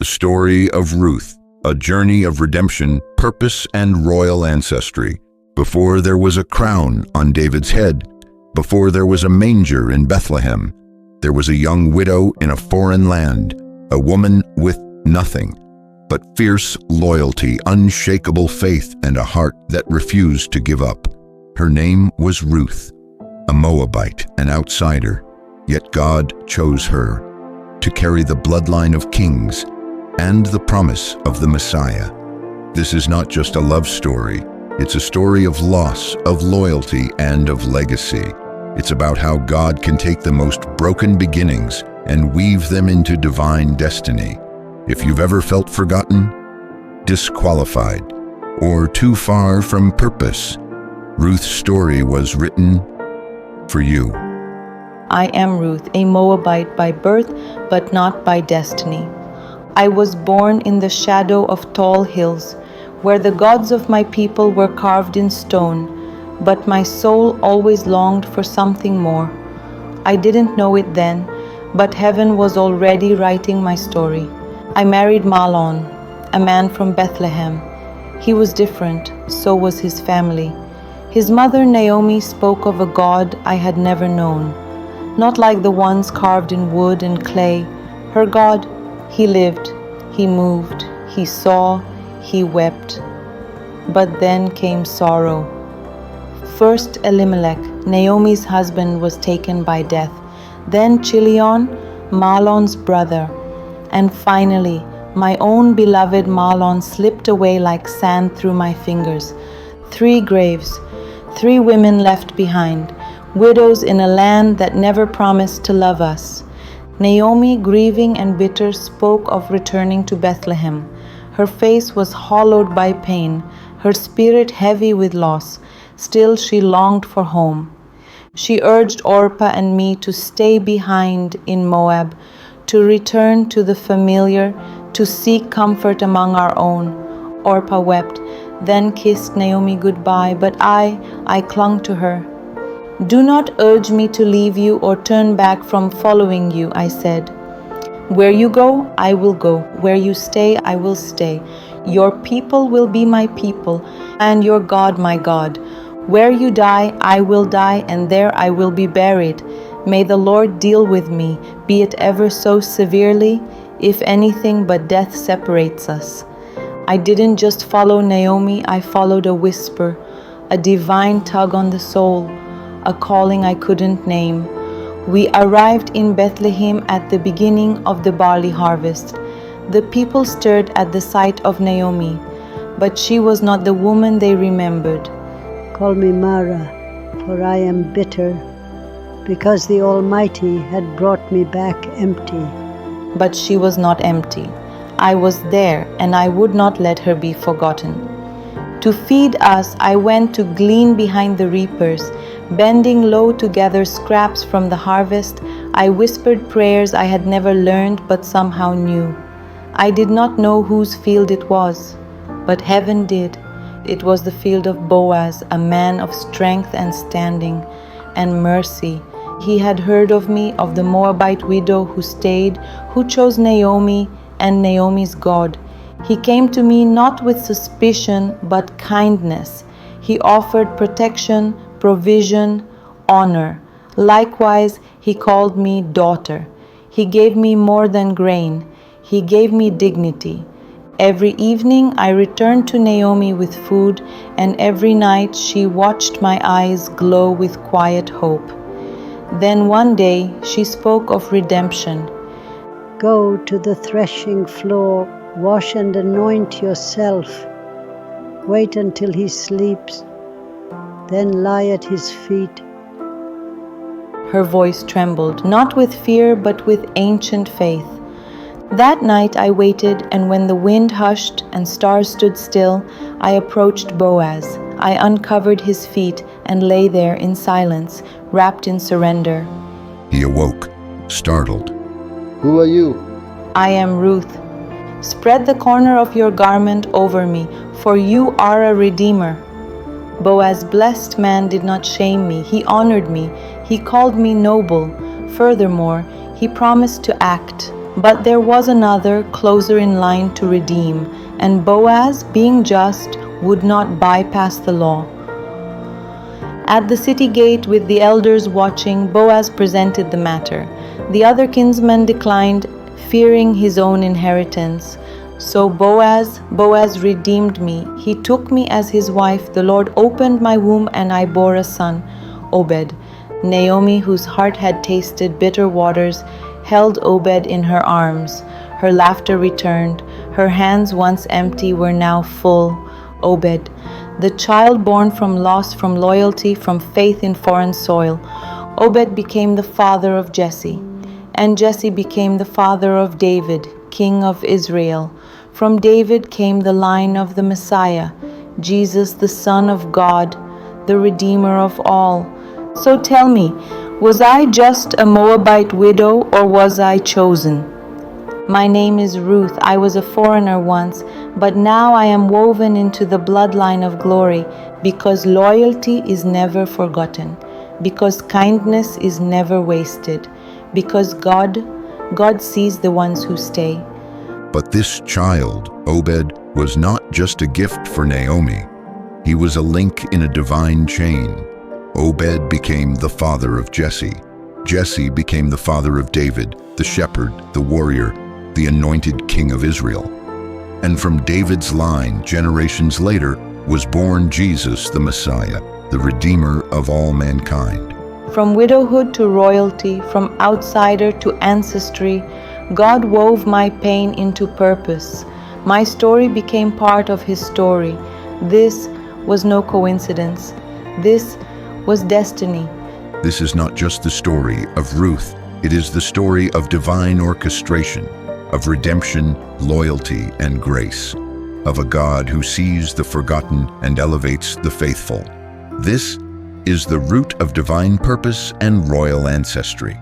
The story of Ruth, a journey of redemption, purpose, and royal ancestry. Before there was a crown on David's head, before there was a manger in Bethlehem, there was a young widow in a foreign land, a woman with nothing but fierce loyalty, unshakable faith, and a heart that refused to give up. Her name was Ruth, a Moabite, an outsider, yet God chose her to carry the bloodline of kings and the promise of the Messiah. This is not just a love story, it's a story of loss, of loyalty, and of legacy. It's about how God can take the most broken beginnings and weave them into divine destiny. If you've ever felt forgotten, disqualified, or too far from purpose, Ruth's story was written for you. I am Ruth, a Moabite by birth, but not by destiny. I was born in the shadow of tall hills, where the gods of my people were carved in stone, but my soul always longed for something more. I didn't know it then, but heaven was already writing my story. I married Mahlon, a man from Bethlehem. He was different, so was his family. His mother Naomi spoke of a God I had never known, not like the ones carved in wood and clay. Her God, he lived, he moved, he saw, he wept. But then came sorrow. First Elimelech, Naomi's husband, was taken by death. Then Chilion, Mahlon's brother. And finally, my own beloved Mahlon slipped away like sand through my fingers. 3 graves, 3 women left behind, widows in a land that never promised to love us. Naomi, grieving and bitter, spoke of returning to Bethlehem. Her face was hollowed by pain, her spirit heavy with loss. Still she longed for home. She urged Orpah and me to stay behind in Moab, to return to the familiar, to seek comfort among our own. Orpah wept, then kissed Naomi goodbye, but I clung to her. Do not urge me to leave you or turn back from following you, I said. Where you go, I will go. Where you stay, I will stay. Your people will be my people, and your God my God. Where you die, I will die, and there I will be buried. May the Lord deal with me, be it ever so severely, if anything but death separates us. I didn't just follow Naomi, I followed a whisper, a divine tug on the soul, a calling I couldn't name. We arrived in Bethlehem at the beginning of the barley harvest. The people stirred at the sight of Naomi, but she was not the woman they remembered. Call me Mara, for I am bitter, because the Almighty had brought me back empty. But she was not empty. I was there, and I would not let her be forgotten. To feed us, I went to glean behind the reapers. Bending low to gather scraps from the harvest, I whispered prayers I had never learned but somehow knew. I did not know whose field it was, but heaven did. It was the field of Boaz, a man of strength and standing and mercy. He had heard of me, of the Moabite widow who stayed, who chose Naomi and Naomi's God. He came to me not with suspicion, but kindness. He offered protection, provision, honor. Likewise, he called me daughter. He gave me more than grain. He gave me dignity. Every evening I returned to Naomi with food, and every night she watched my eyes glow with quiet hope. Then one day she spoke of redemption. Go to the threshing floor, wash and anoint yourself. Wait until he sleeps, then lie at his feet. Her voice trembled, not with fear, but with ancient faith. That night I waited, and when the wind hushed and stars stood still, I approached Boaz. I uncovered his feet and lay there in silence, wrapped in surrender. He awoke, startled. Who are you? I am Ruth. Spread the corner of your garment over me, for you are a redeemer. Boaz's blessed man did not shame me. He honored me. He called me noble. Furthermore, he promised to act. But there was another closer in line to redeem, and Boaz, being just, would not bypass the law. At the city gate, with the elders watching, Boaz presented the matter. The other kinsman declined, fearing his own inheritance. So Boaz redeemed me. He took me as his wife. The Lord opened my womb, and I bore a son, Obed. Naomi, whose heart had tasted bitter waters, held Obed in her arms. Her laughter returned. Her hands, once empty, were now full. Obed, the child born from loss, from loyalty, from faith in foreign soil. Obed became the father of Jesse, and Jesse became the father of David, king of Israel. From David came the line of the Messiah, Jesus, the Son of God, the Redeemer of all. So tell me, was I just a Moabite widow, or was I chosen? My name is Ruth. I was a foreigner once, but now I am woven into the bloodline of glory, because loyalty is never forgotten, because kindness is never wasted, because God sees the ones who stay. But this child, Obed, was not just a gift for Naomi. He was a link in a divine chain. Obed became the father of Jesse. Jesse became the father of David, the shepherd, the warrior, the anointed king of Israel. And from David's line, generations later, was born Jesus, the Messiah, the Redeemer of all mankind. From widowhood to royalty, from outsider to ancestry, God wove my pain into purpose. My story became part of His story. This was no coincidence. This was destiny. This is not just the story of Ruth. It is the story of divine orchestration, of redemption, loyalty, and grace, of a God who sees the forgotten and elevates the faithful. This is the root of divine purpose and royal ancestry.